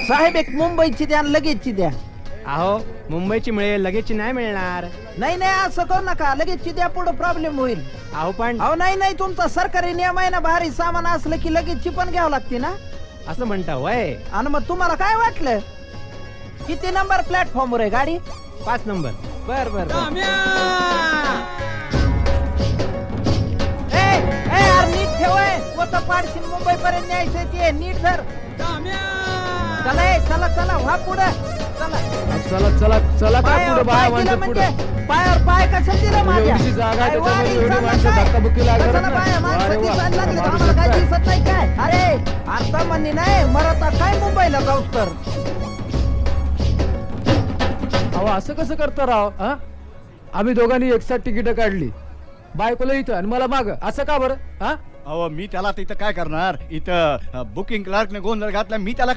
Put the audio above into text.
साहेब एक मुंबईची द्या आणि लगेचची द्या. अहो मुंबईची मिळेल लगेचची नाही मिळणार. नाही नाही असं करू नका, लगेचची द्या, पुढे प्रॉब्लेम होईल. अहो पण अहो नाही नाही, तुमचा सरकारी नियम आहे ना, भारी सामान असलं की लगेचची पण घ्यावं लागते ना. असं म्हणता वय. आणि मग तुम्हाला काय वाटलं, किती नंबर प्लॅटफॉर्मवर आहे गाडी? 5 नंबर. बर बर यार नीट ठेवाय, कोणतं पाडशील मुंबई पर्यंत न्यायचंय ते नीट धर. चला चला चला व्हा पुढे चला. चला चला चला काय पायावर पुढे पाय बाया दिलं माणसं पुढे. म्हणजे पायावर पाय कसं दिलं माझ्या? एवढीशी जागा आहे, काय त्याच्यामध्ये वारी एवढी चाललं माणसं काय? धक्काबुक्की लागणार कशाला ना? बाया माणसं अरे वा, दिसायला लागले, माणूस आम्हाला काय दिसतोय. दिसत नाही काय? अरे आता म्हणणे नाही मरता काय मुंबईला जाऊस तर. अहो असं कसं करता राव? हा, आम्ही दोघांनी एकसाथ तिकीट काढली, बायकोला इथं आणि मला माग, असं का बरं? हा, अहो मी त्याला तिथं काय करणार, इथं बुकिंग क्लार्कने गोंधळ घातला, मी त्याला